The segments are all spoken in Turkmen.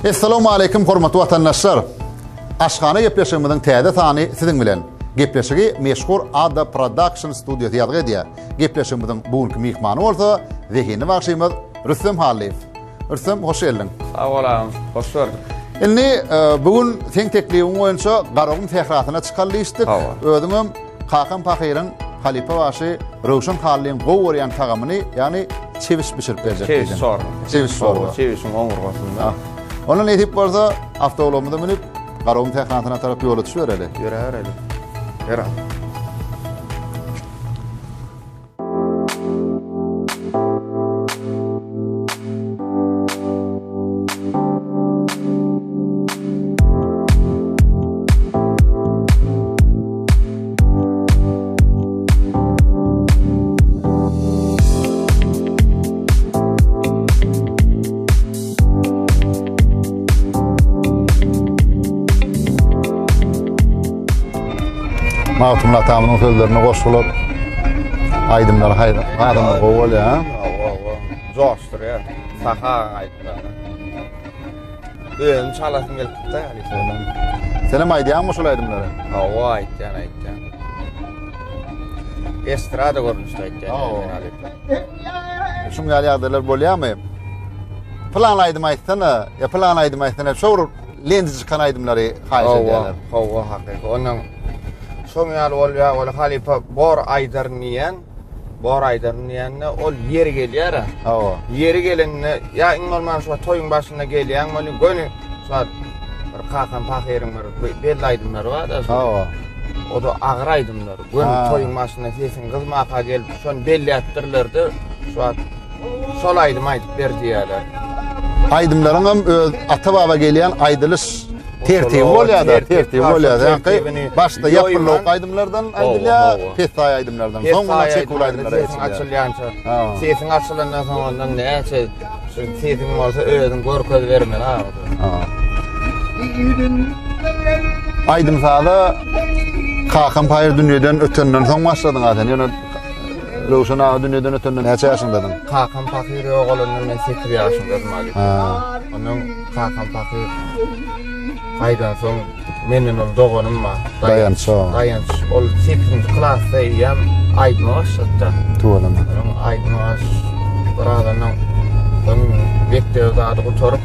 Assalamu alaykum hormatly vatandaşlar. Aşgana gepleşigimizin täze sany sizin bilen. Gepleşigi meşhur Ada Production Studio ýadyga edýär. Gepleşigimizin bugünkü mehmany bolsa Zehini bagşymyz Rüstem Haliyev. Rüstem, hoş geldin. Sağ olam, hoş gördük. Ilni bugün sen teklibiň boýunça Garagym tehratyna çykallyşdyk. Özüňem Kakan Pakyryň Halipa başy Rowşan Hallyň gowurýan tagamyny, ýani çeviş bişirip berjek. Çeviş sorma. Çevişin omurgasynda. Onun etip barza avtologymyza minip Garagym tehratyna tarap ýola düşýär ele. Ýörer ele. Ýörer. Mağtumla tamamın sözlerine koşulup aydımlar adamlar kovul ya. Joştur ya. Saha aydımlar. Öğün çalasın gelip de yani. Selam aydiyan mı şol aydımları? Hava aydiyan. Estrada görmüştü aydiyan. Şun gali adalar bolya mı? Plan aydım aytsana, ya plan aydım aytsana. Şoğur lenzi çıkan aydımları hayiş ediyorlar. Hava hakik. Onun son ýaly bolýar, ol halipa bor aýdarnýan, ol ýeri gelýär. Hawa. Ýeri gelende, ýa normal şu toýuň başyna gelýän, ol göni şu bir Kakan Pakyryň bir belli aýdymlar bar da. Hawa. O da agyr aýdymlar. Göni toýuň başyna sesin gızmaka gelip, şon belli etdirlerdi. Şu sol aýdym aýdyp berdiýärler. Aydımlaryň öz ata-baba gelýän aýdylyş tertibi bolýar-da, Yani başda ýapylyk aydymlardan aýdylýar, pesay aydymlardan, soňra çekul aydymlar açylýança. Sesin açylandan soň ondan näçe şu sesin bolsa özüň görköz bermer ha. Aydym sada Kakan Pakyr dünýeden ötenden soň başladyň adan. Ýöne Rowşan ağa dünýeden ötenden näçe ýaşyndadyň? Kakan Pakyr oğlandan men 8 ýaşyndaym ali. Onuň Kakan Pakyr aydan soň menden ol doganym ma. Dayanç. Ol 8-nji klasda ýam aýdym başlatdy. Tuğalama. Aýdym baş. Birazdan on bekterde ady goçorup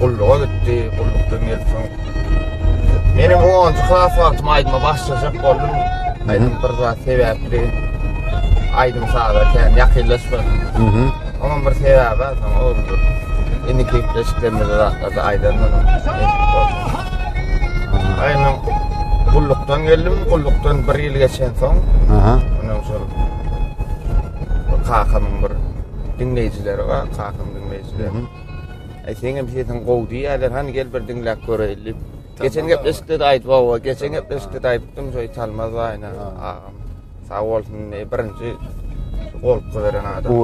gulluga gitdi. Gullukdan gelip soň menim 10-njy klas wagtym aýdyma başlajak boldum. Aýdym bir zat sebäpli. Aydym sada kän ýakynlaşmady. Onun bir sebäbi oldu. Indi kepleşiklerinde de aydandan. Aynan gullukdan geldim, gullukdan bir ýyl geçen soň. Ondan soň Kakamyň bir dinleýijileri bar, Kakam dinleýijileri. Seňem sesin gowdy ýalar, hani gel bir dinläp göreýlik. Geçen gepleşikde aýdyp, geçen gepleşikde aýdypdym, şoý talmaz aýna. Sağ bolsun, birinji golpga beren adam.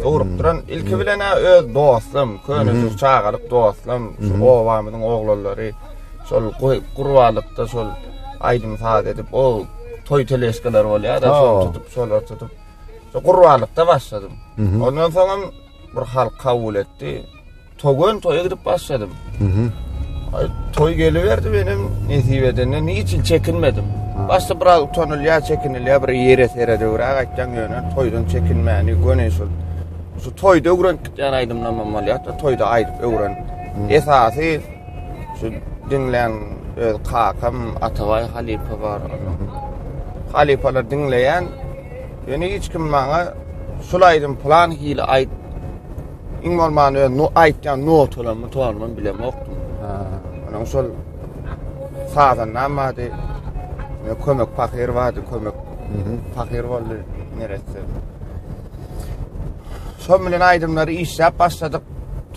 Uğrukturan. İlki bilen öz dostum, könüzü çağalıp dostum, ovamynyň oglallary, şol gurbalykda şol aýdym saat edip, o toý teleşkeler bolýar da, şol tutup, şol gurbalykda başladym. Ondan soň bir halk kabul etdi. Toýa gidip başladym. Toy geliverdi benim nesibeden, niçin çekinmedim. Başta biraz utanılýar, çekinilýar, bir ýere serede urak atjan ýöne, toýdan çekinmäni göneşil. Şu toýda öwren gitýän aýdymlanmam bolýar, toýda aýdyp öwren. Esasy şu dinleýän Kakam, Atabay, Halipa bar. Halipalar dinleýän, ýöne hiç kim maňa şulaýdym plan hili aýt. Iň bolmany aýtjan notalarmy toýarmam bilemokdum. Onun şol sadan namady. Kömek Pakyr vardı, kömek Pakyr boldy neresi. Şol bilen aýdymlary işläp başladyk.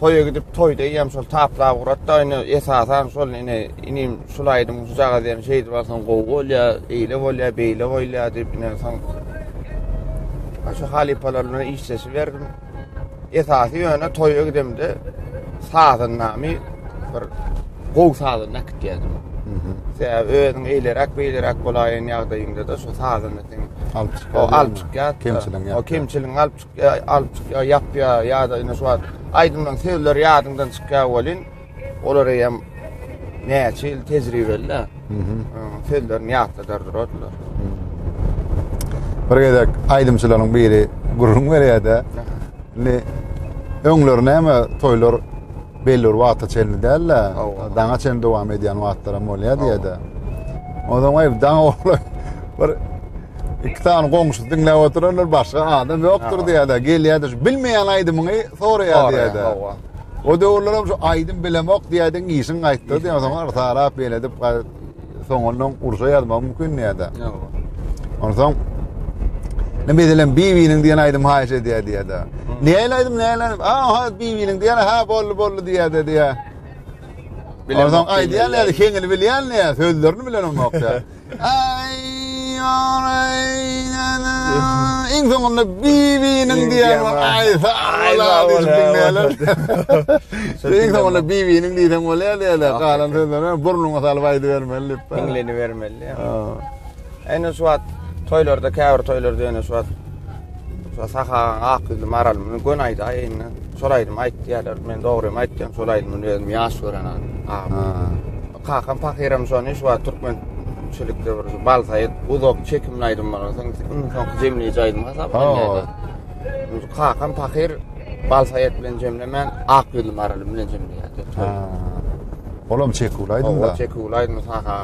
Toýa gidip toýda ýam şol tapla uratda ýene esasan şol inim şol aýdym şu jaga diýen şeýdi barsan gowgolýa, eýle bolýa, beýle bolýa diýip näçe. Şu halipalarla işleşi berdim. Esasy ýöne toýa gidemde sadan namy bir gow sadan nakdýärdim. Sen özüň eýlerak beýlerak bolaýan ýagdaýynda da şu sazyny kimçiliň alyp ýapýa ýa-da ine şu aýdymdan sevler ýadyndan çykýar bolyn Olar hem näçe ýyl tejribeli. Sözler niýatda dardyrlar. Bir gedek aýdymçylaryň biri gurrun berýärdi. Ne öňler näme toýlar belli wagtda çelni däller. Daňa çen dowam edýän wagtlara bolýar diýdi. Odan aýyp daňa olar. Bir iki tane goňşy diňläp oturanlar başga adam ýokdur diýdi. Gelýärdi, bilmeýän aýdymyny soraýar diýdi. O döwürlerim şu aýdym bilemok diýdiň ýyşyň aýtdy diýdi. Sonra tarap beledip soňundan ursa ýazmak mümkin diýdi. Ondan ne bedelen biwiniň diýen aýdym haýşe diýdi. Näýelädim? Ha biwiniň diýen ha bolly diýdi diýe. Ondan aýdýanlar keňini bilýänler, sözlerini bilenim nokta. Ay en sonunda biwiniň diýen aýsa dinleýärler. En sonunda biwiniň diýen bolýar galan sözlerine burnuňa salyp aýdy bermeli. Ingleni bermeli. Ene suat toýlarda, käbir toýlarda ene suat saha aqyly maral gün aýdy aýyna soraýdym aýtdylar men dogry aýtdym soraýdym özüm ýaş gören Kakan pakiram şonu suat türkmen çelikde bir balsaýet uzak çekimlaýdym bana soň jemli jaýdym hasap. Kakan pakir balsaýet bilen jemlemen aqyly maral bilen jemleýärdi. Olam çekulaýdym da. Çekulaýdym saha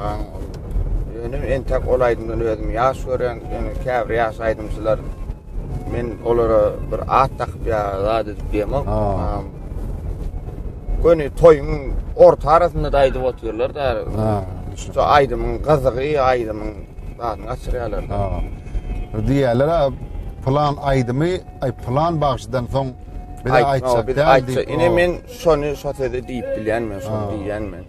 en tak olaydym özüm ýaş gören käbir ýaş aýdymçylar men olara bir at takyp ýa-da diýemok. Göni toýuň orta arasynda da aýdyp oturýarlar da. Şu aýdymyň gyzygy, aýdymyň zadyny açyrýarlar. Diýerler plan aýdymy, plan bagşydan soň bir de aýtsak da. Ine men şonu şotada diýip bilýänmen, şonu diýýänmen.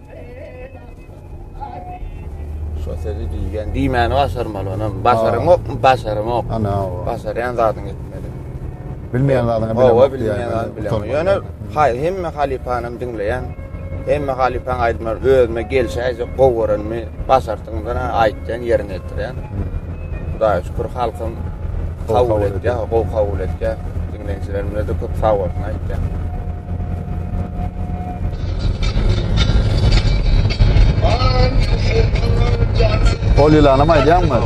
Şotada diýýän, diýmäni başarmaly onam. Başarym okmy, başarym ok. Başarýan zadyny etmeli. Bilmeýän zadyny bilemem. Ýöne hemme halipanyň dinleýän, hemme halipan aýdymar özüme gelşäýse gowuranmy başartyňdan aýtdan ýerine etdirýän. Hudaýa şükür halkym kabul etdi, kabul etdi. Dinleýänçilerime de köp sag bolsun aýtdy. Olýanam aýdýanmy?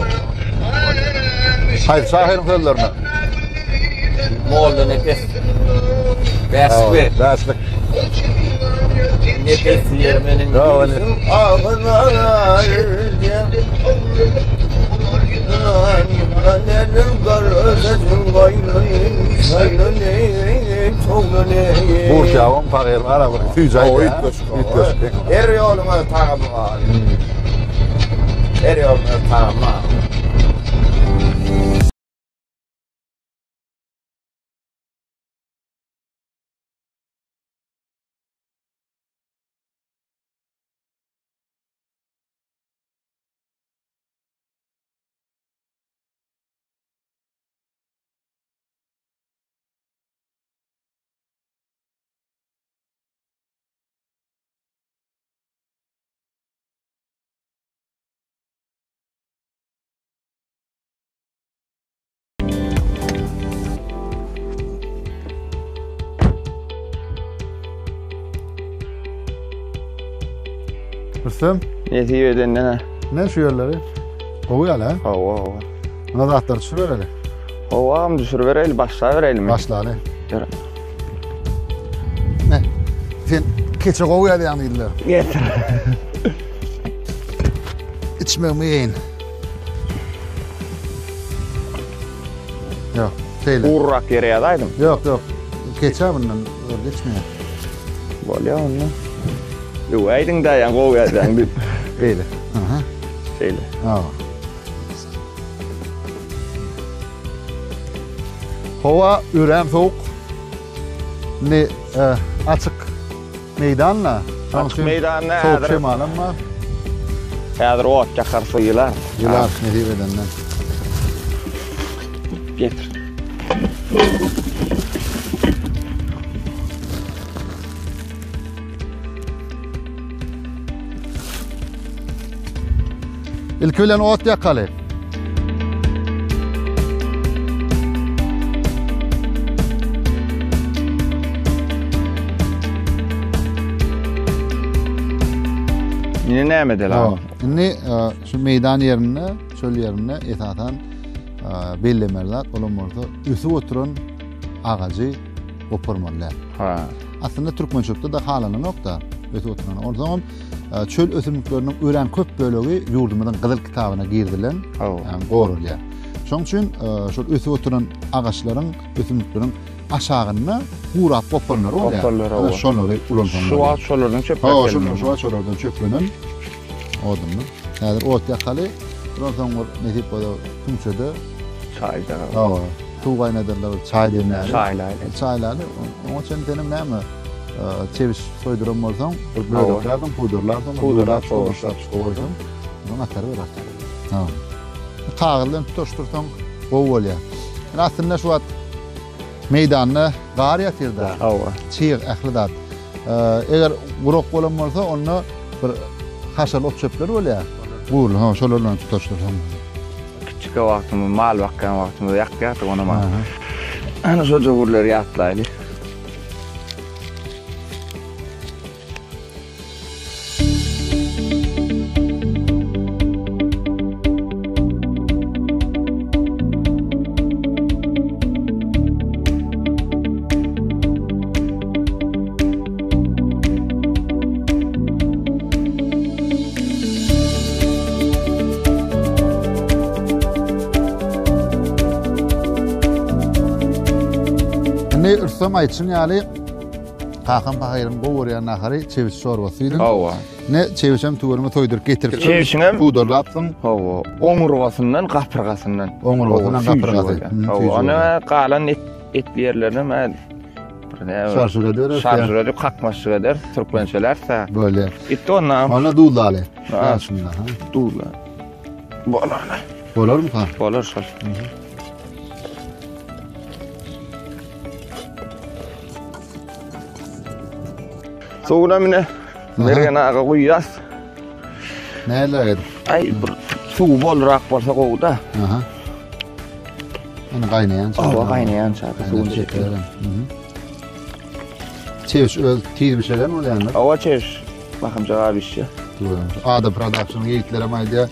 Haýt şahyryň sözlerini. Molda nefes. Bäslik. Nefes ýermeniň ağzına ýerdim. Annenin garözün gayrıyım, sayrılıyım, çoğuluyum. Burçağım parir var ama tüycay ya. Her yoluma tağım var. Her yoluma tağım var. Rüstem? Ne diýýärden näme? Ne şu yerleri? Oýal ha? Owa. Ona da atlar düşürür hele. Owam düşürüp bereýil, başla bereýil. Başla hele. Ýöre. Ne? Sen keçe oýal ýanylar. Getir. İçmemeyin. Yok, söyle. Urrak ýere ýadaýdym. Yok. Keçe bundan geçmeýär. Bolýar onu. Yo, aýdyň da ýa goýardan dip. Beýle. Şeýle. Hava ürem soğuk. Ne açık meydanla. Açık meydanla. Soğuk şemalım var. Häzir ot çakarsa ýylar. Ýylar ne diýenden. Getir. İlk bilen ot ýakaly. Yine näme lan? Inni şu meydan yerine, çöl yerine etadan bellemerler, olamorda üsü oturan ağacı oparmalar. Ha. Aslında Türkmençokda da halanı nokta ösü oturan. O zaman çöl ösümlüklerinin ören köp bölüğü yurdumdan Kızıl kitabına girdilen, yani qorulya. Şoň üçin şu ösü oturan ağaçların, ösümlüklerin aşağına uğrap oparlar olya. Şonları ulansanlar. Şu ağaçlardan çöp şu ağaçlardan çöplenen odunlu. Yani ot yakalı, ondan sonra ne tip o tümçede çayda. Su kaynadarlar, çay demler. Çaylar. Onun için benim näme çeviş soyduran bolsam, böreklerden pudurlardan koyursam, onu atar verir. Tamam. Kağıddan tutuştursan gow bolýar. Aslında şu meydanna gar ýatyrda. Çiğ ählidat. Eger gurok bolan bolsa onu bir haşal ot çöpler bolýar. Bul, şolardan tutuştursam. Küçük wagtymda, mal bakkan wagtymda ýakýardy onu ma. Ana şo jogurlar ýatlaýdy. Ürsem ayçın ýaly Kakan pahayrym gowurýan nahary çeviş şorbasydy. Ne çevişem tuğuruma toýdurup getirip çevişiňem pudurlapdyň. Oňurgasyndan gapyrgasyndan. Ona galan et ýerlerine men şarjurady kakmaşyk eder türkmençelerse. Böyle. It ona duýlaly. Şunda, duýla. Bolarmy? Bolar şol. Soğuna mine mergen ağa koyuyas. Näler edi? Ay bir suw bolrak bolsa gowda. Aha. Ana gaýnaýan. Gaýnaýan çaky suwun çekýär. Çeviş öz tiýip şeýler bolýarmy? Awa çeviş. Bakymja bir şey. Ada production ýetlere maýda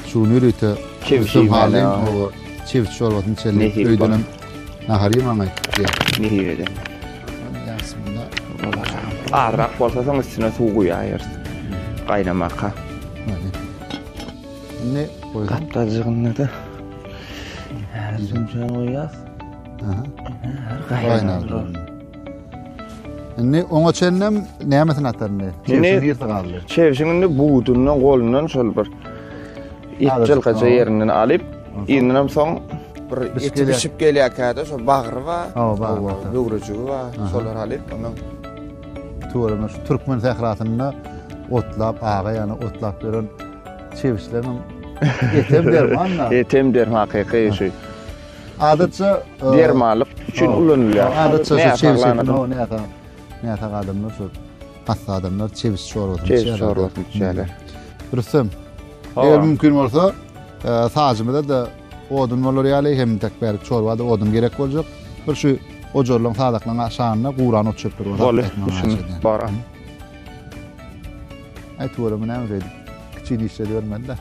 şuny ýürüte çeviş halin o çeviş şorbatyny çelip öýdünem nahary maňy. Nehirede. Arrak bolsa soň üstüne suw goýýar. Gaýnamakka. Ne koydun? Kaptacygynda. Şunça goýýas. Gaýnar. Ne oňa çennem nämetini atarny? Çevşini ýyrtygaly. Çevşini buğdundan golundan şol bir etjelgaça ýerinden alyp, ýerinden soň bir etişip gelýärkäde şol bagry we böwrejigi we şolar alyp ondan tuğurma şu Türkmen sahrasyny otlap, ağa ýany otlap beren çevişleriň etem dermanla. Etem der hakyky şu. Adatça dermalyk üçin ulanylýar. Adatça şu çevişler ne ata adamlar şu hasta adamlar çeviş şorbatyny içýärler. Dürsem. Eger mümkin bolsa sazymda da odun bolar ýaly hem tekberik çorbada odun gerek boljak. Bir şu ojorlaryň sadaklaryň aşagyna guran ot çöpler bolar. Bara. Aytwara mena öýdi. Kiçik işler görmedi.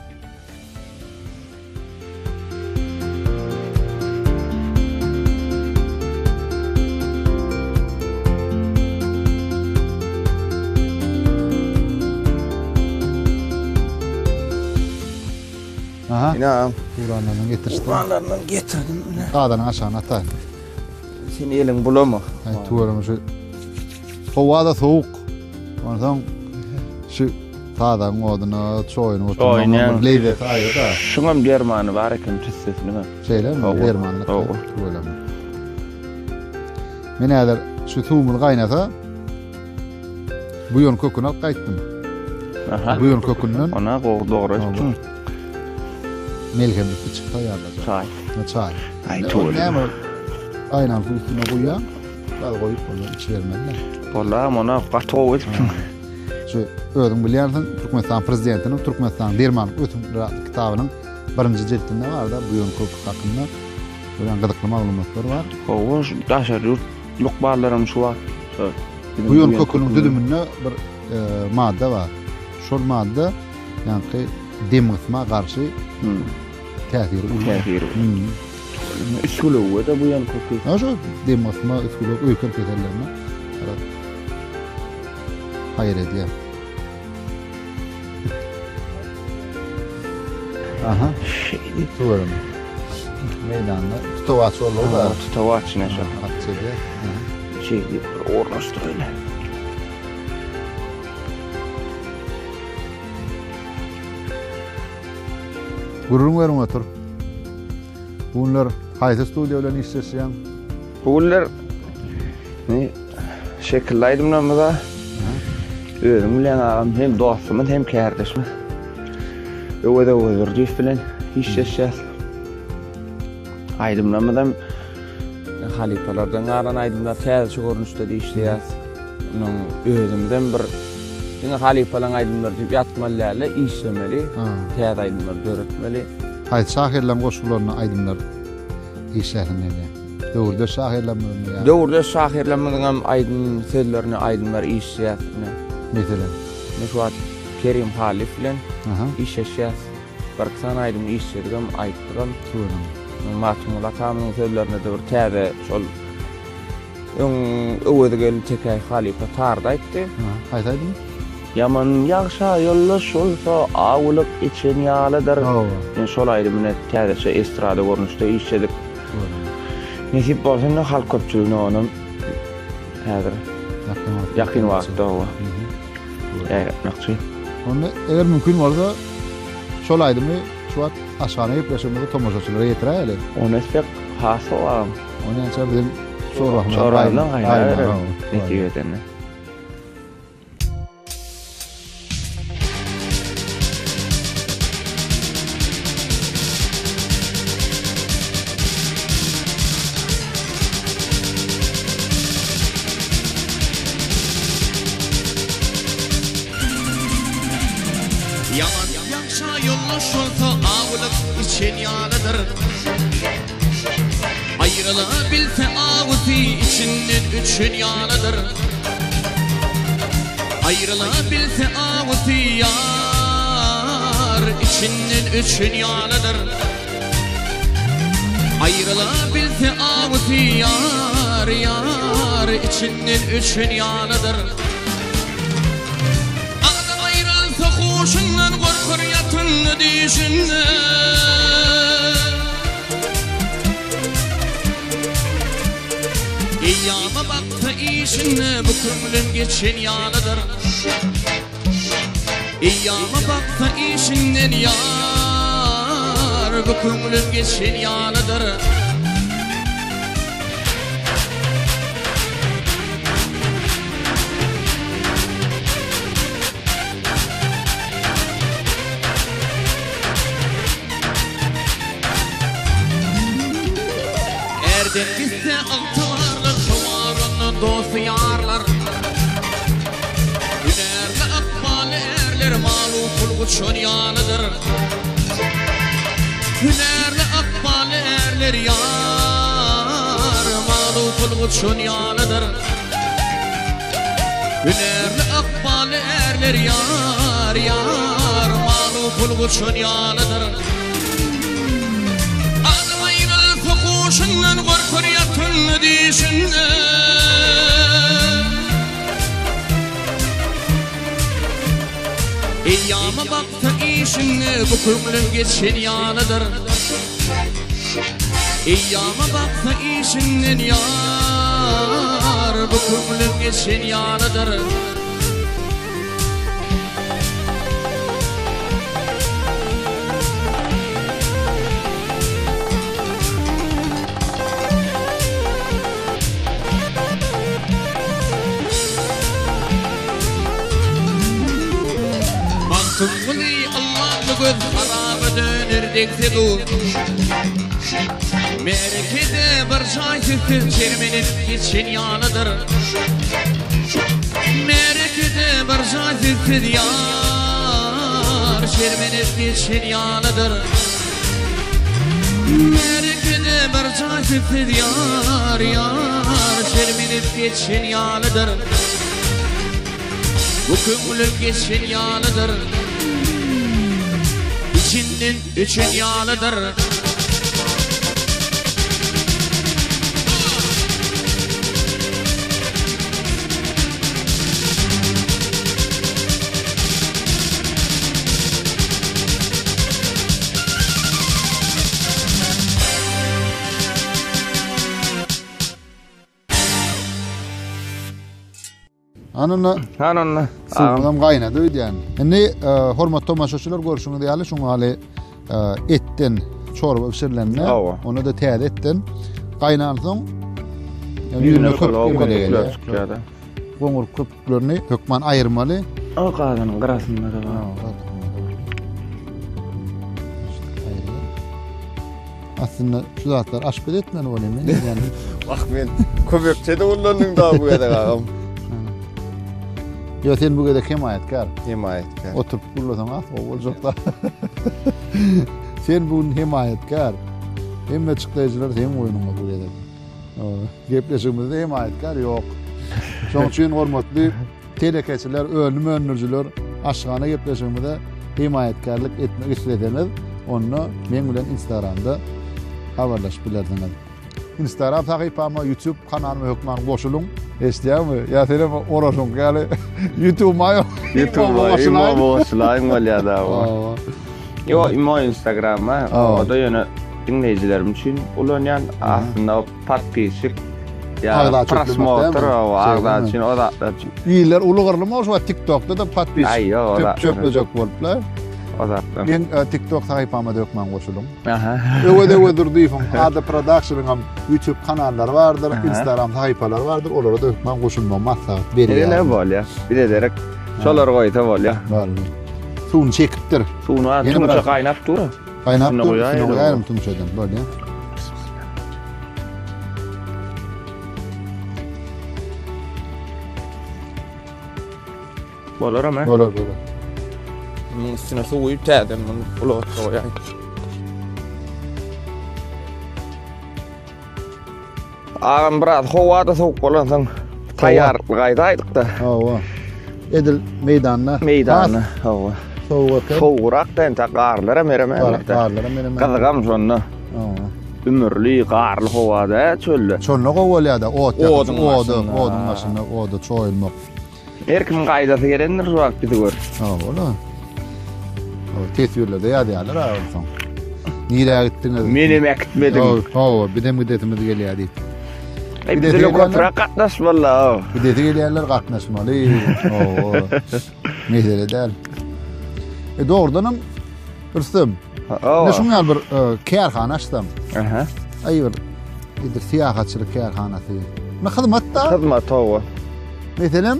Aha. Ina Guranlardan getirdim. Guranlardan getirdim. Dağdan aşağına atay. Seni elin bulama. Tuğrama şu havada soğuk. Ondan şu dağdan oduna çoyun oturma. Lezzet ayrı da. Şuňam dermany bar ekem tüssesini mi? Şeyler dermanlyk. Tuğrama. Men eger şu tuğumul gaýnasa bu ýol köküni alyp gaýtdym. Aha. Bu ýol kökünden ona gowdogry etdim. Melhem bir çıktı ayarladı. Çay. Ay tuğrama. Aynen bu üstüne koyuyor. Daha koyup onu iç vermediler. Vallahi ona qatow etdim. Şu ödüm bilýärsiň Türkmenistan prezidentiniň Türkmenistan Derman ötüm kitabynyň 1-nji jildinde bar da bu ýol köpük hakynda bilen gyzykly maglumatlar bar. O şu daşar lukbarlarym şu bar. Bu ýol köküniň düdüminde bir madde bar. şol madda ýa-ni demirtma garşy täsiri Täsiri. Üskülüge de bu ýan köpek. Aşo demirtma üskülüge öýker keserlerine. Hayır edýär. Aha, Şeydi. doğru. Meydanda tutovaç olur da. Tutovaç ne şu? Atçıda. Şeydi. Ornaştırıyla. Gururun verin otur. Bunlar hayta stüdyolarını işleşen. Bunlar ne şekillaydım namada. Özüm bilen ağam hem dostum hem kardeşim. Öwede özürdi bilen işleşýär. Aydymlamadan halipalardan aran aydymlar täze görnüşde işleýär. Onun özümden bir Ýa halipalan aydymlar diýip ýatmalylar, işlemeli, täze aydymlar döretmeli. Hayt şahirlem goşularyna aydymlar işleýärler. Döwürde şahirlem ýa. Döwürde şahirlemden aydym sözlerini aydymlar işleýär. Mesela Meşwat Kerim Halif bilen işleýär. Barksan aydym işleýärgem aýtdyram. Matmul atamyň sözlerine de bir täze şol öwede gel çekäy halipa tarda aýtdy. Hayt aydym. Yaman ýagşa ýollaş bolsa awlyk için ýalydyr. Şol aýdymyna täze estrada görnüşde işledik. Nesip bolsa halk köpçüligine onuň häzir ýakyn wagtda o. Nakçy. Onu eger mümkin bolsa şol aýdymy şu wagt aşgana ýeplešimizde tomoşaçylara ýetiräýärler. Onu pek hasy olam. Onu ýa-ni bizim sorahna gaýra. Netijede. Yaman ýagşa ýollaş bolsa awlyk için ýalydyr. Aýryla bilse awsy içinden üçün ýalydyr. Aýryla bilse awsy ýar içinden üçün ýalydyr. Aýryla bilse awsy ýar içinden üçün ýalydyr. Hoşundan korkur yatınlı dişinde. İyyama baktı işine bu kömlün geçin yalıdır. İyyama baktı işinden yar bu kömlün geçin yalıdır. Dengizde altılarlar, şovarının dostu yarlar. Hünerli akbali erler, malu pulguçun yanıdır. Hünerli akbali erler yar, malu pulguçun yanıdır. Hünerli akbali erler yar, malu pulguçun yanıdır. Hoşundan korkur yatınlı dişinde. İyyama baktı işine bu kömlün geçin yalıdır. İyyama baktı işinden yar bu kömlün geçin yalıdır. Tumuli Allah'lı göz harabı dönür dekse dur. Merkeze bir şaşırsız çirmenin için yanıdır. Merkeze bir şaşırsız yar çirmenin için yanıdır. Merkeze bir şaşırsız yar çirmenin için yanıdır. Bu köngülüm geçen yalıdır İçinden üçün yalıdır Anına Hanonna. sığınam qaynadı diýen. Indi hormat tomaşaçylar görüşüňiz diýäli şoň haly etden çorba pişirilenne onu da täze etden qaynansoň ýüne köp emeleýär. Goňur köplerini hökman aýyrmaly. O gadanyň garasynda da bar. Aslında şu zatlar aşpet etmeli bolýar men ýani. Bak men köpekçede ullandyň da bu ýerde gagam. Yo sen bu gedek himayetkar. Himayetkar. Oturup durlasan at, o boljak da. Sen bu himayetkar. Emme çıklayıcılar sen oyununa bu gedek. Gepleşigimizde himayetkar yok. Şoň üçin hormatly telekeçiler, ölüm önürjüler aşgana gepleşigimizde himayetkarlyk etmek isledeniz. Onu men bilen Instagramda habarlaşyp bilerdiňiz. Instagram takypama, YouTube kanalyma hökman goşuluň. Eşdiýärmi? Ya senem oraşyň gali YouTube maýo. YouTube maýo boşlaýyn bolýar-da. Yo, imo Instagram'a, o da ýöne dinleýijilerim üçin ulanýan aslında podpisik ya prosmotr agda üçin o da. Ýylar ulugyrlymy şu TikTokda da podpis. Çöplejek boluplar. Men TikTok takypama dökmen goşulum. Öwede durdyfyň Ada Production'yň YouTube kanallary bardyr, Instagram takypalar bardyr, olara dökmen goşulmam maksat berýär. Ne bolýar? Bir ederek şolar goýta bolýar. Suwny çekipdir. Suwny tümçe gaýnap dur. Gaýnap dur, şunu gaýrym tümçeden bolýar. Bolar ama. Bolar. Bunun üstüne su uyup täden bunu ulat goýaýyn. Agam biraz howada soğuk bolansaň taýýarlyk aýdaýdyk da. Hawa. Edil meýdanyna. Hawa. Soğuk. Soğurakdan ta garlara mereme. Garlara mereme. Kazagam şonda. Hawa. Ümürli garly howada çölle. Şonda gowalýada odun maşyna, odu çoýulmak. Erkim gaýdasy gerendir şu wagt bizi gör. Hawa. Tesirlerde ýadylar aýyrsaň. Nire gitdiňiz? Menem gitmedim. Hawa, bidem gidetimiz gelýärdi. Bir de lokatra qatnaş walla. Bir de gelýärler qatnaşmaly. Hawa. Mesele däl. Doğrudanam Rüstem. Ne şuňal bir kärhana açdym. Aýyr. Bir siýahatçylyk kärhanasy. Ne hyzmatda? Hyzmat hawa. Meselem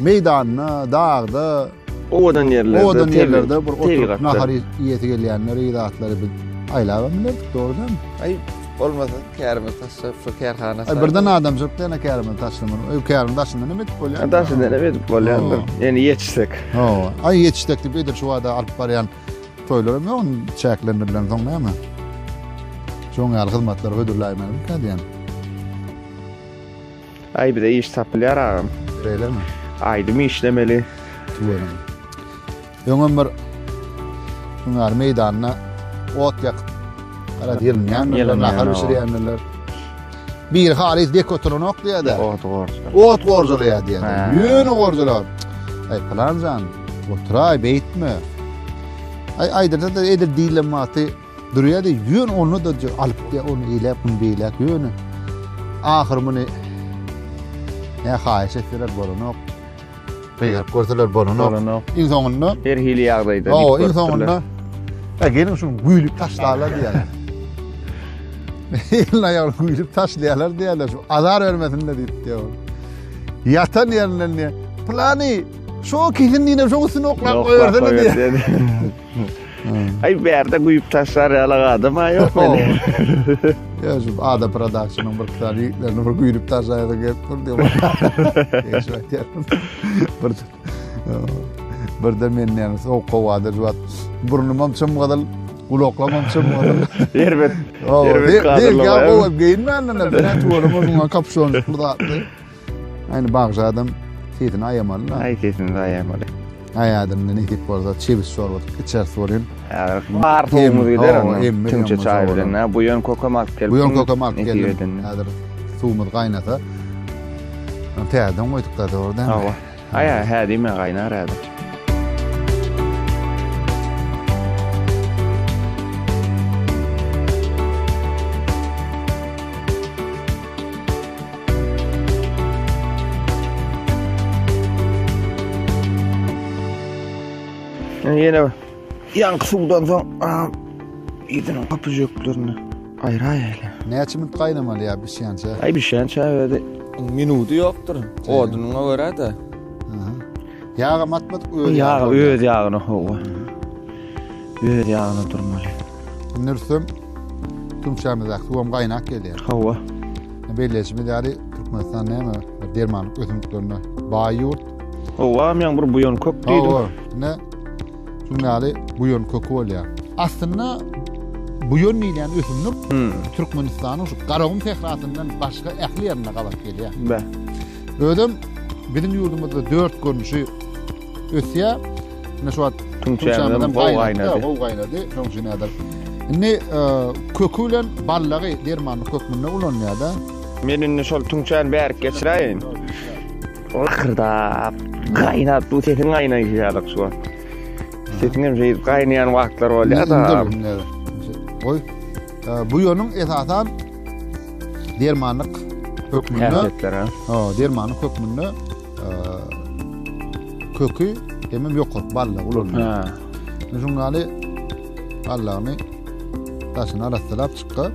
meýdanyna, dagda Odan yerlerde bir oturup nahar ýeti gelýänler, ýatlary bir aýlap bilerdik doğrudan. Ay olmasa kärme taşyp şu kärhanasy. Ay birden adam jopdana kärme taşlymyr. Öý kärme taşlymyr nime edip bolýar? Taşlymyr nime edip bolýar? Ýani ýetişsek. Ay ýetişsek diýip edir şu wada alyp barýan toýlarym ýok, çäklendirlen soň näme? Şoň ýaly hyzmatlary ödürläýmän diýen. Ay bir de iş tapylýar agam. Beýlermi? Aýdym işlemeli. Tuwaram. Ýöňem bir şuňar meýdanyna ot ýakyp gara diýilmeýän, nahar pişirýänler. Bir halis dekoturanok diýdi. Ot gorjalaýar diýdi. Ýöne gorjalap. Ay planjan, oturay beýtme. Ay aýdyrda da edir diýilmaty durýardy. Ýön onu da alyp onu ýelep beýlek ýöne. Ahyr muny ya haýyş etdiler bolanok. Beýler görseler bolanok. Iň soňunda her hili ýagdaýda. Iň soňunda gelin şunu güýlüp taşlarlar diýerler. Illa ýa güýlüp taşlaýarlar diýerler. Şu azar bermesinler diýdi. Yatan ýerlerine plany şo kihindiňe şo üstüne oklap goýardylar diýdi. Ay berde güýüp taşlar ýalagadım ýok meni. Ya şu Ada Production'yň bir tarihlerini bir güýüp taşlaýardy gep diýip. Birde men ýani soğuk gowada jwat burnymam çymgadal uloklamam çymgadal. Erbet. Dil ya gowy geýinmän näme bilen tuwarymy şuňa kapşon gurdatdy. Aýny bagja adam Titin ayamalı. Ay kesin ayamalı. Ayadın ne tip bolsa çeviş sorwat, içer sorun. Bar toğumuz gider ama. Emmi Tümçe çay bilen. Bu yön kokamak gelip. Bu yön kokamak gelip. Hadir suumuz qaynata. Täden goýduk da ordan. Awa. Aya hadi men qaynar hadi. Yine yank sudan soň ýa-da kapyjoklarını aýraýaly. Näçe minut qaynamaly ýa bir şeýança? Ay bir şeýança öýde Minuty ýokdur. Odunyňa görä de. Yağa matmatyk öýde. Yağı öýde ýagyny howa. Öýde ýagyny durmaly. Nürsüm tümşämizde suwam qaynak gelýär. Howa. Belleşme ýa-da Türkmenistan näme derman ösümliklerini baýurt. Howa men bir bu ýön köp diýdim. Howa. Ne? Şundaly bu ýön kökü bolýar. Aslında bu ýön bilen ösümlik Türkmenistanyň şu Garagum tehratyndan başga ähli ýerine galap gelýär. Be. Ödüm bizim ýurdumyzda 4 görnüşi ösýär. Ne şu Tümçämden gaýnady. Şoň üçin näder. Indi kökü bilen ballagy dermanyň kökmünde ulanýar da. Menin şol tümçän bärik geçiräýin. Ahyrda gaýnap bu setin gaýnaýýarlyk şu. Setinem jeýip gaýnaýan wagtlar bolýar da. Oy. Bu ýöňüň esasan dermanyk kökmünde. Dermanyk kökmünde kökü hemem ýokot balla ulanýar. Şuňaly ballagyny taşyna arasylap çykyp.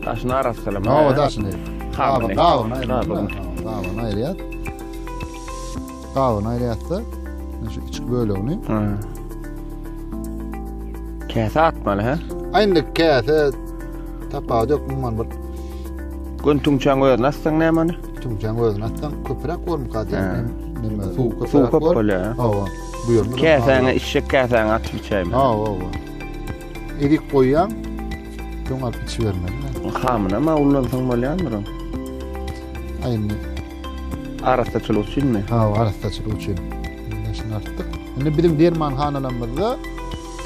Taşyna arasylap. Taşyny. Gawyn aýrýat. Gawyn aýrýatda şu içki böyle onu. Käse atmaly ha? Aynı käse tapadyk umman bir. Gün tümçäň öýdnäsden näme? Tümçäň öýdnäsden köpürak bolmy gadýar. Nime suw köp bolýar. Hawa. Bu ýerde käsäňe işek käsäňe atyp içäými? Hawa. Edik goýýan, şoň atyp içbermeli. Hamyna ma ulansaň bolýarmy? Aynı. Arasta çylyşynmy? Hawa, arasta çylyşyn. Näşe artdyk. Indi bizim dermanhanalarymyzda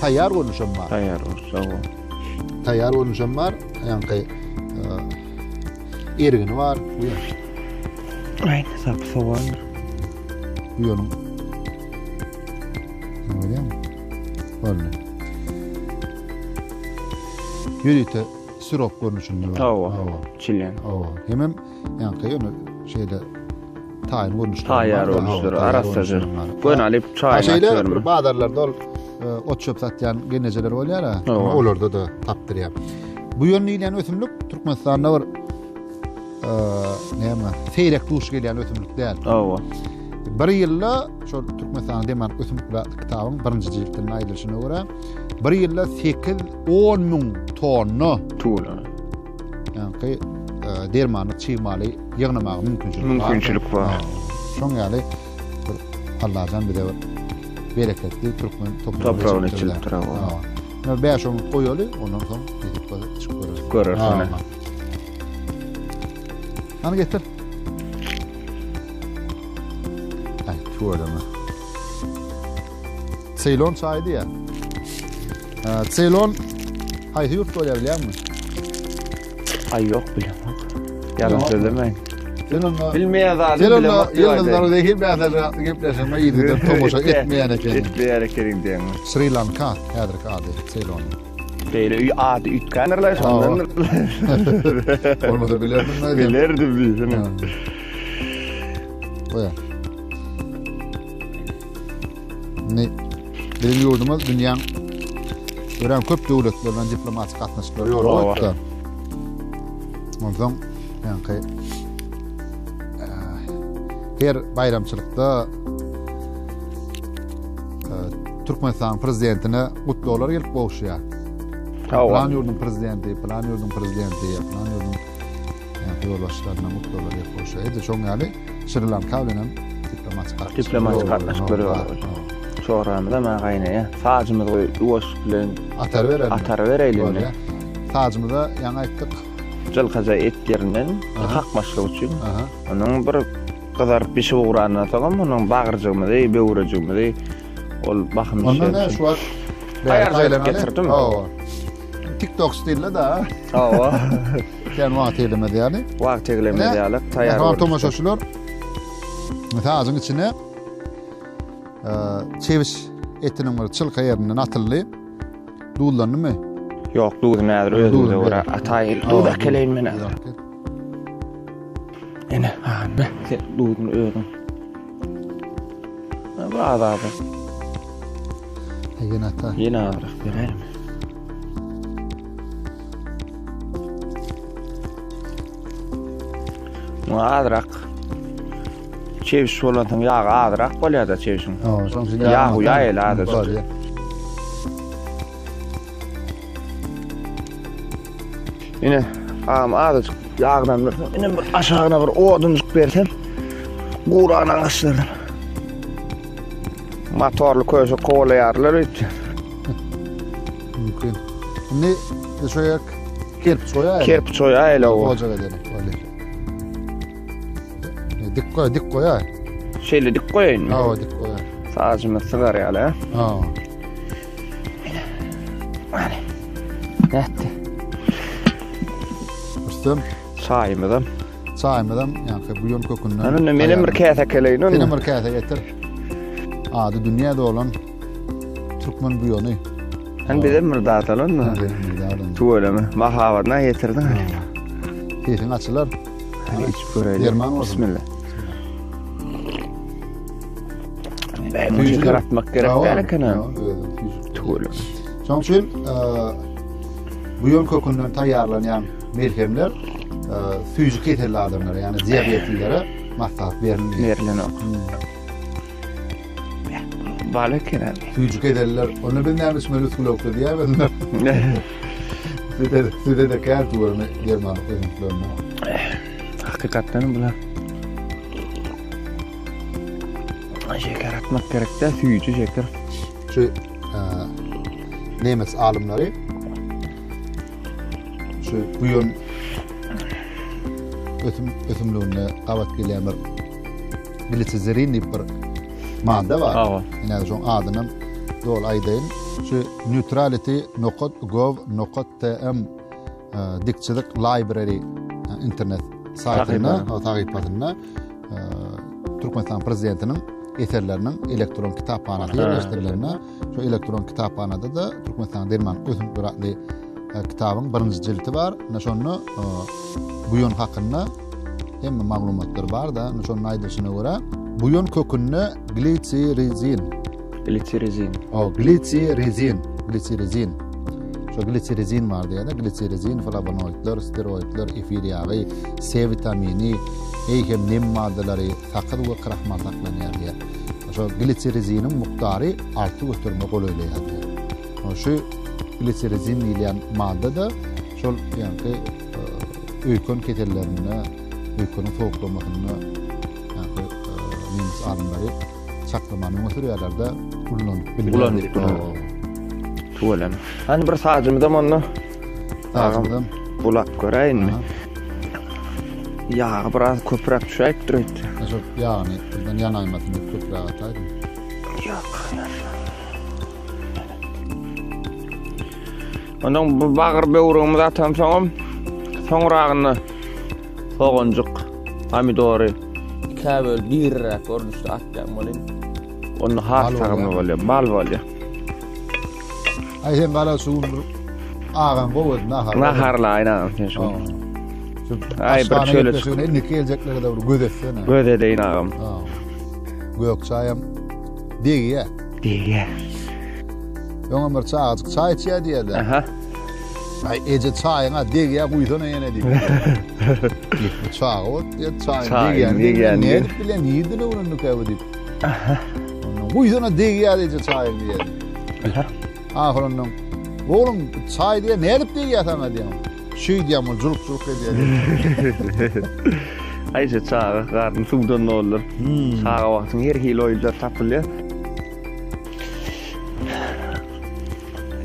taýýar boluşam bar. Taýýar boluşam bar. Ýa-ni ergini var. Ayni sap sowan. Bu ýöňüň. Näme? Boldy. Ýürite sirop görnüşinde var. Hawa. Çilen. Hawa. Hemem ýa-ni şeýle taýyn görnüşler. Taýýar görnüşler arasadyr. Gön alyp çaý içýärmi? Bazarlarda ot çöp satýan genejeler bolýar. Olarda da tapdyrýar. Bu ýönü bilen ösümlik Türkmenistanda bir näme? Seýrek duş gelýän ösümlik däl. Hawa. Bir ýylda şol Türkmenistanda demen ösümlikler kitabyň 1-nji jildinden aýdylyşyna görä bir ýylda 8-10 miň tonna tuğla. Ýani dermany çyýmaly ýygnamak mümkinçilik bar. Şoň ýaly Allah'dan bir de bereketli Türkmen toprağını içilip durar. Ne beş onu koyuyorlar, ondan sonra gidip çıkıyor. Görürsün. Hani getir. Ay, tuğla mı? Ceylon çaydı ya. Ceylon, hayır yurt olabiliyor mu? Ay yok bile. Yalan söylemeyin. Bilmeyen zaten yıldızları değil, ben de gepleşme iyiydi. Tomoşa etmeyen ekenin. Etmeyen ekenin diyen. Sri Lanka, hedrik adı, Ceylon. Değil, adı ütkanırlar sanırlar. Onu da bilirdim mi? Bilirdim bilirdim. Oya. Ne? Benim yurdumuz dünyanın öğren köp devletlerden diplomatik katnaşıkları yolu. Ondan yani her bayramçılıkta Türkmenistan prezidentine kutlular gelip boğuşuyor. Plan yurdun prezidenti, plan yurdun yoldaşlarına kutlular gelip boğuşuyor. Şoň ýaly Sri Lanka bilen diplomatik katnaşyklary bar. Şoramda ma gaýnaýa. Sazymyz uwaş bilen atar bereýin. Sazymyzda ýa-ni aýtdyk. Jylgaja et ýerinden hakmaşlyk üçin. Onuň bir kızarıp bir şey uğranına tamam onun bağırcığımı değil, böğürcüğümü değil. Ol bakın Ondan ne şu var? Ayarlayıp getirdim mi? TikTok stille da. Ava. Yani vaat eylemedi yani. Vaat eylemedi yani. Tayar oldu. Tomaşaşılar. Tazın içine çeviş etinin var çılka yerinden atıllı. Duğullanı mı? Yok, duğdu nedir? Özümüze uğra. Atayil. Duğda keleyin mi nedir? Yine, be. Duğdun öğün. Bu adabı. Yine ata. Yine adırık verelim. Bu adırık. Çeviş olanın yağı adırık. Böyle da çevişin. Yağı yayıl adırık. Yine azıcık yağdan bir, yine bir aşağına bir oduncuk versem Kur'an'a aşırırım. Motorlu köşe kovalayarlar öyle. Mümkün. Ne de şöyle kerp soya. Kerp soya öyle o. Olacak öyle. Dik koya. Şeyle dik koyayım. Dik koya. Sağcımı sıgar yani. Hani. Nehti. Üstüm. Çayımıdım. Yani bu yön kokundan. Anne benim bir kese keleyin onu. Benim bir kese getir. Adı dünyada olan Türkmen bu yönü. Hani bizim bir dağıtalım mı? Tuğla mı? Mahavatına getirdin. Keyfin açılar. Hiç böyle. Derman Bismillah. Füyücü yaratmak gerek değil kanal. Tuğla. Son için bu yön kokundan tayarlanan merhemler füyücü keterli adamlara yani diyabetlilere maslahat verilir. Balık herhalde. Füyücü keterliler onu bilmem ismi lütfuloktu diye ben Size de kâr tuğlarını Derman özümlüğünü. Hakikaten bunlar. Şeker atmak gerek de füyücü şeker. Şu Nemes alimleri şu bu yön ötümlüğüne qavat gelen bir glitserin bir madde var. Yani şu adının dol aydayın şu neutrality.gov.tm dikçilik library internet saytına taqibatına Türkmenistan prezidentinin eserlerinin elektron kitaphanada yerleştirilerine şu elektron kitaphanada da Türkmenistan Derman özümlü kitabın birinci cildi var. Şonu bu yön hakkında hem maglumatlar var da şonun aydışına göre bu yön kökünü glitserizin. Şu glitserizin var diye de glitserizin flavonoidler, steroidler, efir yağı, C vitamini, hem nem maddeleri sakız ve krahmal saklanıyor diye. Şu glitserizinin miktarı artı götürme koluyla diye. Şu glitserizin diyen madde de şu yani öykün keterlerine, öykünün soğuklamasına yani nemiz alimleri saklamanın materyallerde kullanılıyor. Tuğlan. Hani bir sağcımıdan onu bulak göreyim mi? Yağı biraz köpürek düşeyip duruyor. Yani buradan yanaymasını köpürek ataydım. Yok. Ondan bu bağır böğrüğümü atam sonrağını soğuncuk, pomidori. Kabel bir rak ordusu atacağım olayım. Onu harçağımı oluyor, bal oluyor. Ayhen gala suğun ağan kovet nahar. Naharla aynen. Ay bir şöyle çıkıyor. Ne gelecekleri de gödetsene. Gödedeyin ağam. Gök çayım diye. Yonga bir çay içiyor diye de. Ay ece çayına diye koydun yine diye. Çay o çay diye. Ne bilen yedin onun kavdi. Koydun diye ece çay diye. Ahırının oğlum çay diye ne edip diye sana diyorum. Şey diyem o zuluk diye. Ayşe çay karnı sudan ne olur. Çay vaktin her kiloyla tapılıyor.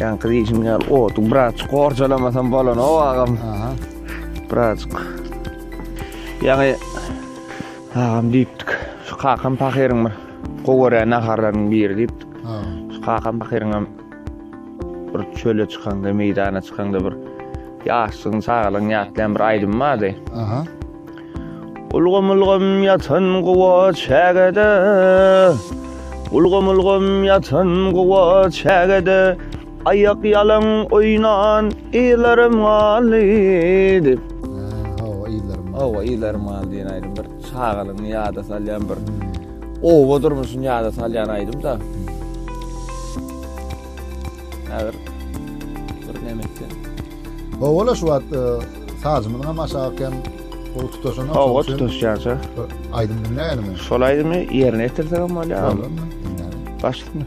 Yani kızım ya o tu birazcık korcalamasan falan o ağam. Birazcık. Yani Ağam deyipdik. Şu kakan pakirin bir. Kovara naharların biri deyipdik. Şu kakan pakirin bir çöle çıkanda, meydana çıkanda bir yaşsın, sağalın, yatlayan bir aydın var dey. Ulgum yatan kuva çägede, ulgum yatan kuva çägede, ayak yalan oynan ilerim alid. Hava ilerim alid aydın bir sağalın, yada salyan bir. Ova durmuşsun yada salyan aydın da. Ağır bir nemekten. Ola şu at sazımın ama aşağıken o tutasını o tutasyansa aydın dinleyelim mi? Sol aydın mı yerine ettirsek ama ya. Başlık mı?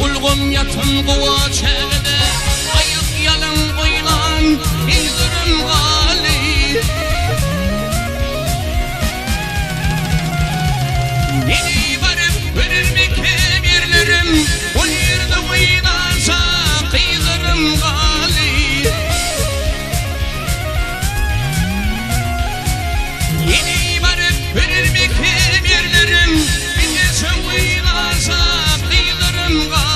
Ulgum yatan kuva çägede, ayak yalan oynan ilerim alid. Yeni varıp verir mi kebirlerim, o yerde oynarsa kıylarım galib. Yeni varıp verir mi kebirlerim, bir gece oynarsa kıylarım galib.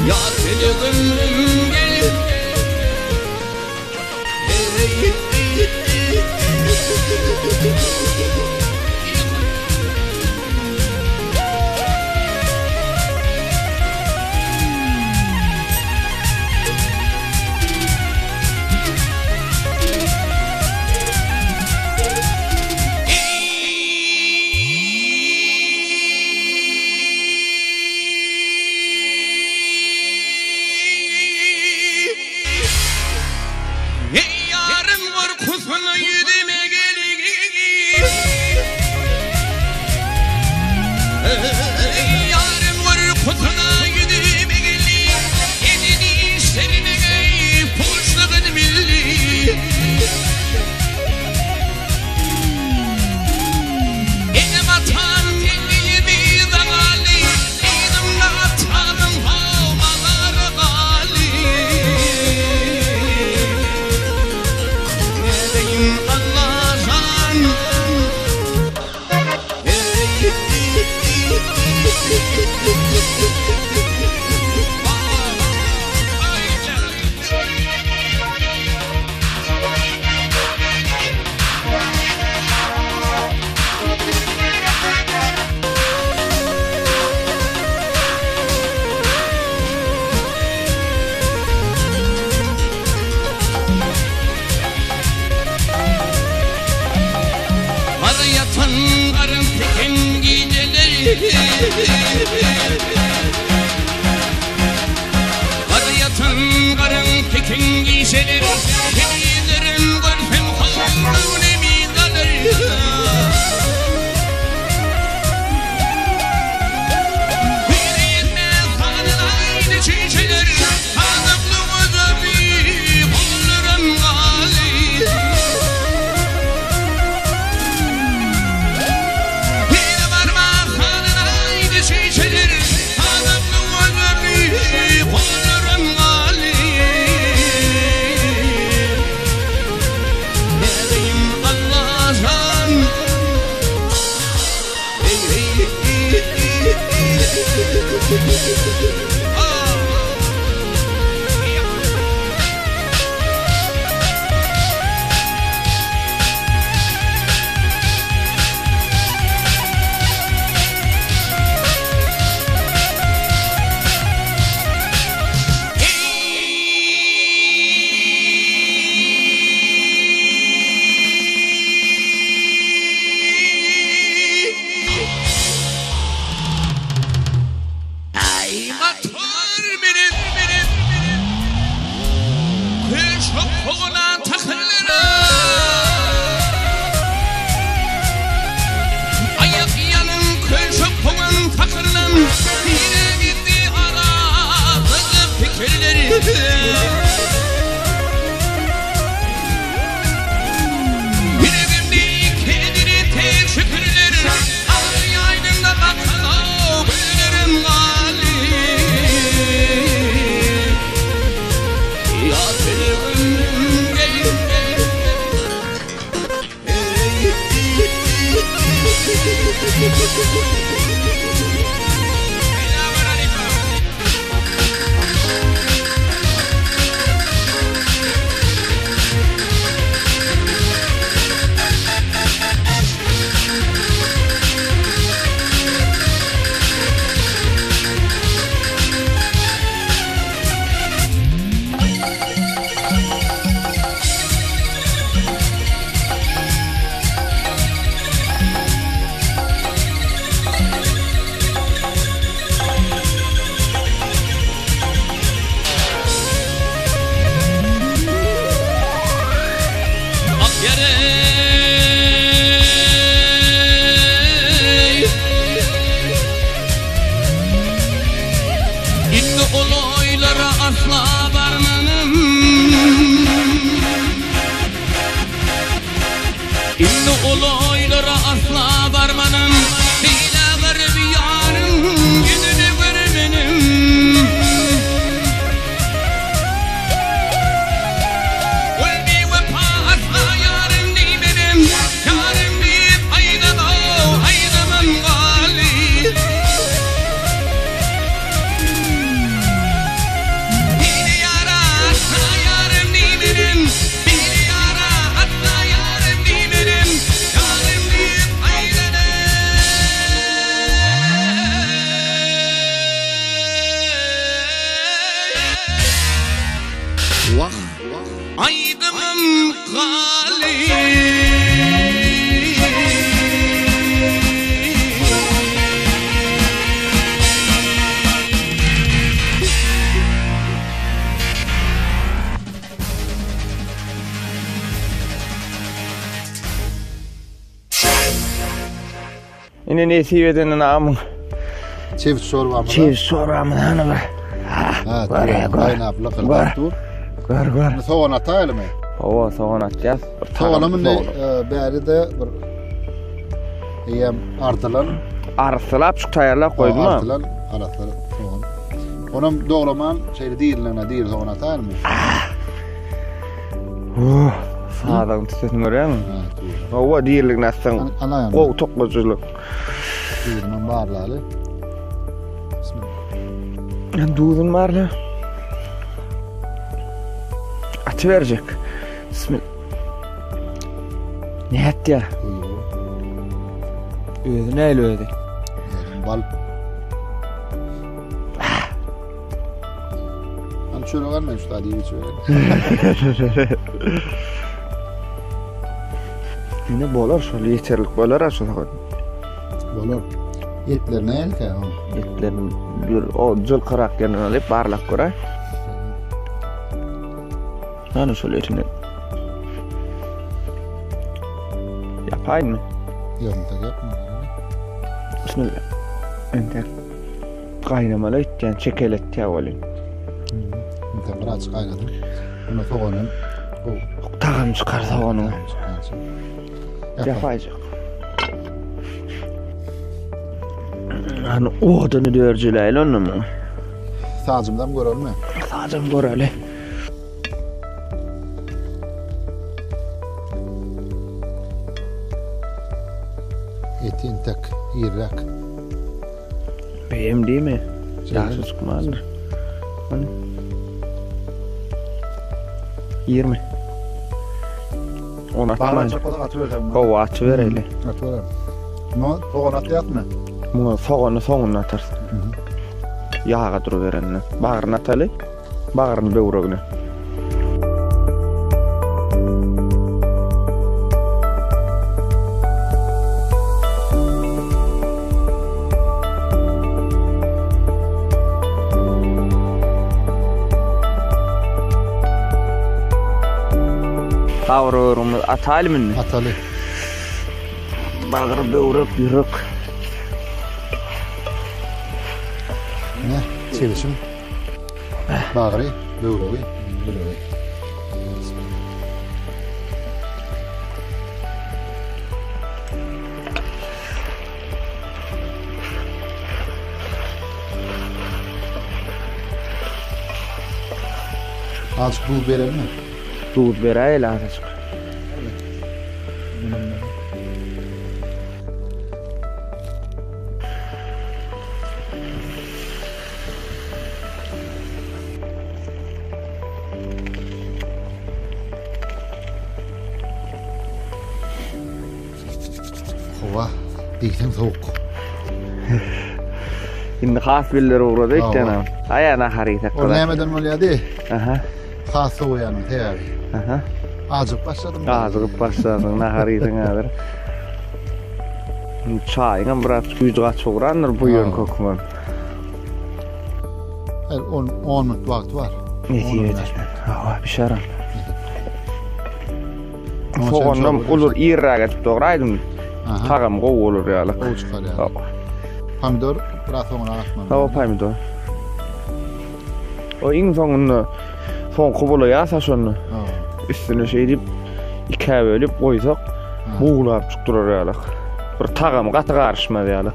Ya deli gönlüm gel. Yarın var kusuna yüzüme gelin. Yarın var kusuna yüzüme gelin. Edini işlerine gay puşlağın milli. Enem atan kendimi dağali. Enem atanım havalar gali. Allah'tan arayatan karın tekin geceleri. Arayatan karın tekin geceleri, gecelerim görfem halın emidaları. Yüreğime kanın aynı çiçeler, azaplı azabi kollarım galib. Bir varma kanın aynı çiçeler, azaplı azabi kollarım galib. Nedeyim Allah'tan. Ine ne siveden namın. Çift sorma. Çift soramın hanı var. Ha, kaynap lakıldak dur. Gör. Soğan ataylı mı? Ova soğan atacağız. Soğanımın ne bäri de bir yem artılan. Arısılap şu tayarlap koydum ha. Artılan arasları soğan. Onun doğraman şeyde değillerine değil soğan ataylı mı? Sağdan tütün görüyor musun? Ha, dur. Ova değillik nasıl? Anayam. O tokmacılık. Değilmen barlalı. Bismillah. Dudun var la. Atı verecek. Bismillah. Ne etti ya? Ödü neyle ödü? Bal. Ben şöyle gelmeyin şu tadiyi şöyle. Yine bolar şöyle yeterlik bolar aşağı koy. Bolar. Etler ne el ki? Etlerin bir o jol kırak yanına alıp barlak koray. Hani şöyle etini. Yapayım mı? Yarın da yapma. Bismillah. Enter. Kaynamalı etken çekelet yavalın. Enter biraz kaynadı. Bunu soğanın. Tağım çıkarsa onu. Yapayacak. Hani odunu dörcüleyle onu mu? Sağcımdan görelim mi? Sağcım göreli. Etin tek, irrak. Benim değil mi? Yaxşı çıkmalıdır. Hani? 20. Onu atmayın. Kova atı vereyle. Atıverelim. Ama soğan atayatma. Buna soğanı soğanına atarsın. Yağa duru verenine. Bağırını atalı. Bağırını böğrögüne. Kavruğumuz atalı mı? Atalı. Bağırı böğröp yürük. Ne? Çevişim. Bağırı, böğrögü. Azıcık bul verelim mi? Dud vereyle azıcık. Hova, dikten soğuk. Indi has biller uğradı ikten. Ayana harita O nämeden bolýady? Aha. Has soğuk yani, täbi. Aha. Azıp başladım. Azıqıp başladın naharitin adır. Çayın biraz güýjü çograndyr bu ýön kökmen. 10 minut wagt var. Ne diýedi? Ha, bir şaram. Soğanım olur irragat doğraydym. Tagam gow olur ýaly. O çıkar yani. Pomidor biraz sonra atmam. Ha, pomidor. O iň soňunda soň kubula ýasa şonu. Üstüne şey dip iki bölüp koysak buğulap çıktırar ýaly. Bir tagam gaty garşmady ýaly.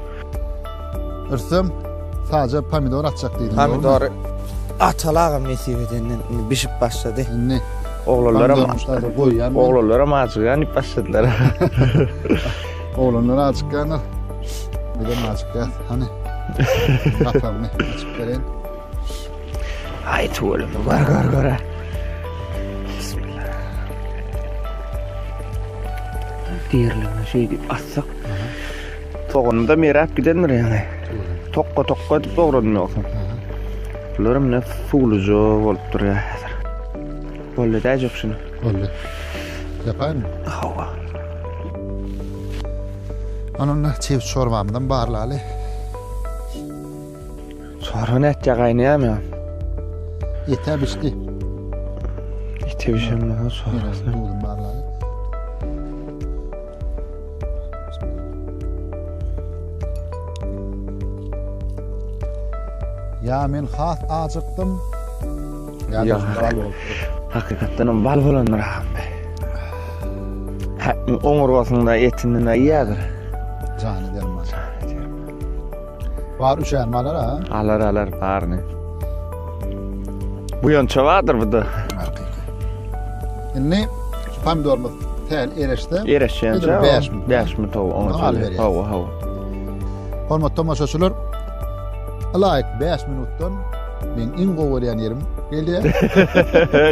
Irsym sadece pomidor atacak diýdim. Pomidor atalagam mesibeden bişip başladı. Ne? Oğlanlara koyyan. Oğlanlara maçıgan ip başladılar. Oğlanlara açıkkanlar. Bir de maçıkkan. Hani? Bakalım ne? Açık verin. Ay tuğulum. Gar. Diğerlerine şey deyip atsak. Toğunumda merak gidendir yani. Tokka deyip doğranmıyorsun. Bunlarım ne sulucu olup duruyor. Böyle diyecek şunu. Öyle. Yapayım mı? Hava. Onunla çift çorbamdan bağırlalı. Çorba ne edecek kaynayam ya? Yeter bişti. İşte bir şey mi? Çorbasını. Doğdum bağırlalı. Ya men has acıktım. Ya. Hakikaten bal bulanır abi. Omurgasında etinden iyidir. Canı derman. Var 3 elmalar ha. Alar var ne? Bu yonça vardır bu da. Inni pomidorumuz tel ereşte. Ereşçençe. 5 mi tavu onu söyle. Hava. Hormat tomaşaçılar. Alayk 5 minuttan men in gowaryan yerim geldi.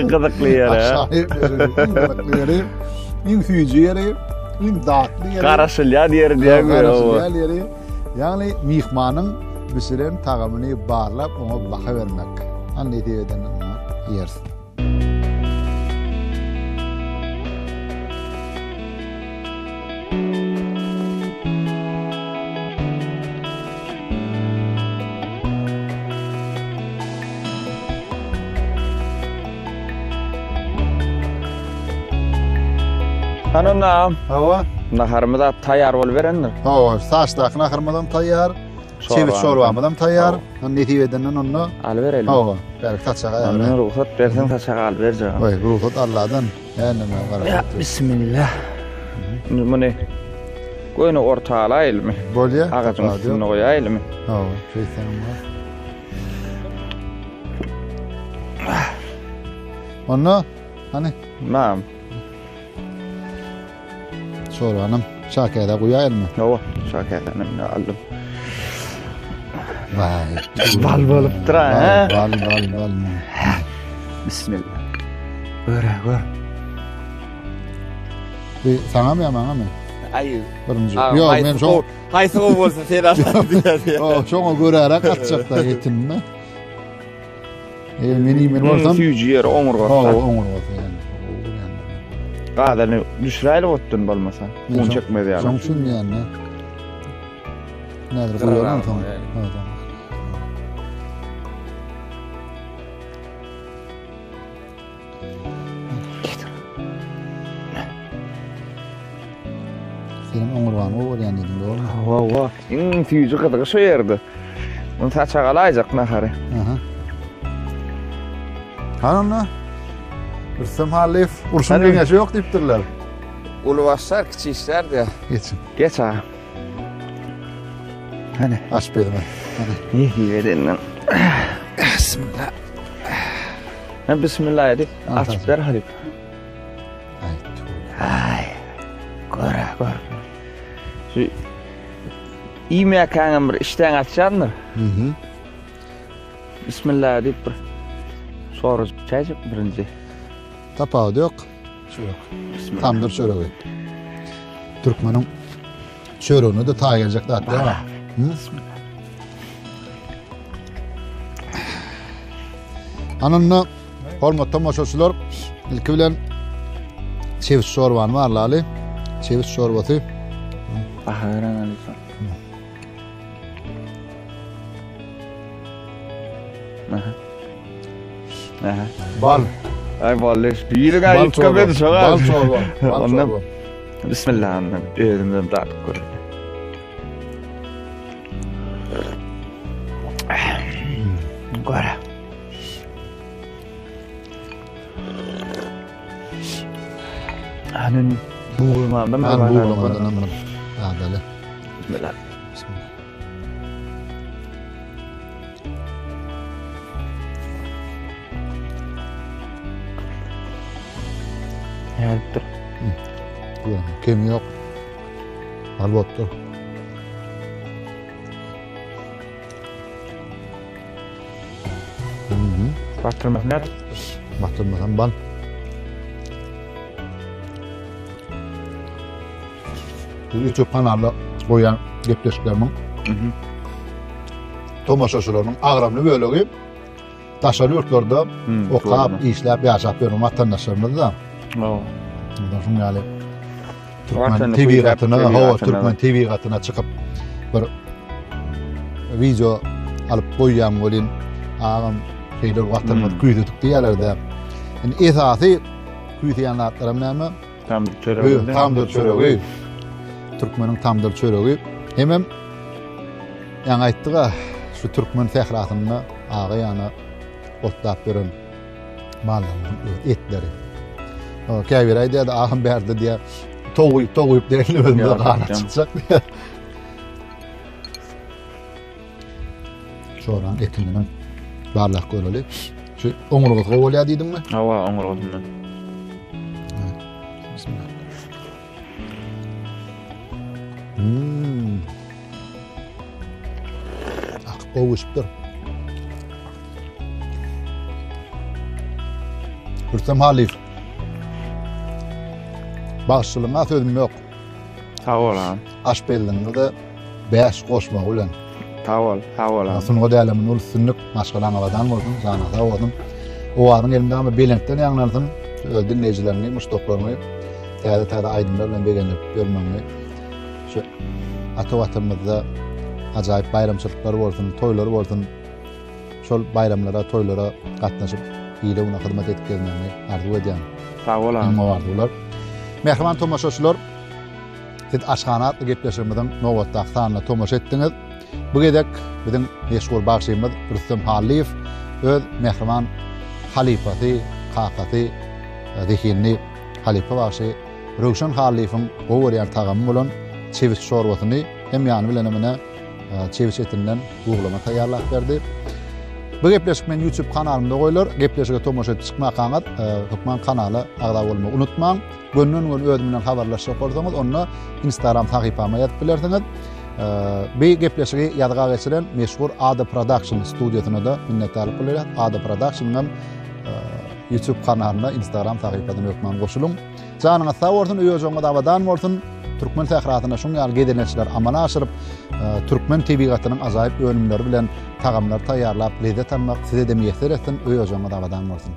Gıdıklı yere. Aşağı gıdıklı yeri. In füyücü yeri. In dağıtlı yeri. Karaşılyan yeri diye Karaşılyan yeri. Yani mihmanın bisiren tagamını bağırlap ona baka vermek. Anlaydı eden yersin. Hanım. Hava. Naharımıza tayyar ol verendir. Hava. Saçtaki naharmadan tayyar. Çevit çorbamdan tayyar. Anlaydı edenden onu. Al verelim. Hava. Belki taçağa yavrum. Anı ruhsat versen taçağa al vereceğim. Oy, ruhsat Allah'dan. Ya bismillah. Bu ne? Koyunu ortalayalım mı? Bolya. Ağacın üstüne koyayalım mı? Hava. Şeytanım var. Onu hani? Naam. Çorbanım şakayda koyayım mı? Hava. Şakaydan ne aldım. Vay. Bal bolup tura ha? Bal. Bismillah. Gör. Bir sana mı bana mı? Ayı. Birinci. Yok men çok. Haysı o bolsa sen asan diye. O çok görerek atacak da yetin mi? Men olsam. Füyücü yer omurgası. Omurgası yani. Qadarını düşürəyle otdun bolmasa. Un çekmedi yani. Sonuçun yani. Nedir koyuyorum tamam. Evet. Senin omurgan o var yani doğru mu? Va. İn füyücü qadığı şu yerdi. Onu taçağalayacak naharı. Aha. Hanımla? Ürsem halif, ursun dünyası yok deyiptirler. Uluvaşlar kiçik işler de. Geçin. Geç ha. Hani. Aç benim. İyi edin. Bismillah. Ha bismillah edip aç ver hadi. Ay. Gör. Şu iyi mi yakan bir işten açandır. Bismillah edip bir soru çaycık birinci. Tapağı da yok. Şu yok. Tamdır şöyle koy. Türkmen'in çörüğünü de ta gelecek de hatta. Anınna hormatly tamaşaçylar, ilki bilen çeviz şorban barlaly. Çeviz şorbasy. Baharan alýar. Aha. Bal. Ay vallahi ýylyga ýetkä ben şoňa. Bal şorba. Bal Ondan şorba. Bismillah. Özümden taýyp görýän. Gora. Anın buğulmadan Ben buğulamadan ama. Adale. Bismillah. Bismillah. Ýalypdyr. Kemi yok. Albatta. Batyrmak näde? Batırmadan bal. YouTube kanalı koyan gepleşiklerimiň tomaşaçylaryň agramly bölegi taşary ýurtlarda okap, işläp, ýaşap ýörän watandaşlarymyz da. Ondan soň ýaly Türkmen TV gatyna, Türkmen TV gatyna çykyp bir video alyp goýýan bolyn agam şeyler watandaşlar küýdüdik diýerlerde. Yani esasy küýdýänler näme? Tamdır çöregi. Türkmeniň tamdır çöregi. Hemem ýa aýtdyga şu Türkmen fehratyny aga ýana otlap beren mallarymyň etleri. O käbir aýdýar da agam berdi diýe toguýup diýeni özünde gana çykjak diýe. Şoran etiniň barlak göreli. Şu oňurga gowalýa diýdimmi? Hawa oňurgundan. Bismillah. Akıp ovuşupdur. Rüstem Halif. Başçılığa sözüm yok. Tawalan. Aşbelliňde de 5 goşmak bilen. Tawalan. Aslında o dälemin ulsynlyk maşgalan awadan bolsun, zanada bolsun. O waryň elimde ama belentden ýaňlardyň. Öldün dinleyijilerini, muştoklaryny, täze aýdymlar bilen begenip görmäňi. Şu atawatymyzda ajaýyp bayramçylyklar bolsun, toýlar bolsun. Şol bayramlara, toýlara gatnaşyp, ýyly una hyzmat edip gelmäni arzu edýän. Tawalan. Nima bardylar. Mehriban tomaşaçylar, siz aşgana atly gepleşigimizden nowatda aktarna tomaşa etdiňiz. Bu gedek biziň meşgul bagşymyz Rüstem Haliýew öz mehriban halifasy, kakasy, zihinli halifa bagşy Röşen Haliýewiň gowerýän tagamy bolan çeviz şorbasyny hem ýany bilen emine çeviz etinden uglama taýýarlap berdi. Bu gepleşik men YouTube kanalymda goýlar. Gepleşige tomaşa edip çykmakaňyz Hukman kanaly agda bolmagy unutmaň. Gönnün özüm bilen habarlaşyp bolsaňyz onu Instagram tahypama ýazyp bilersiňiz. Bu gepleşigi ýadga geçiren meşhur Ada Production studiýasyna da minnetdarlyk bilýär. Ada Production'dan YouTube kanalyna, Instagram tahypadan ökman goşuluň. Janyňyz sag bolsun, öýüňiz awadan bolsun. Türkmen fehratyna şoň ýaly gedenekçiler amana aşyryp, Türkmen TV gatynyň ajaýyp önümleri bilen tagamlar taýýarlap, lezzet almak size de meýesir etsin, öýüňiz awadan bolsun.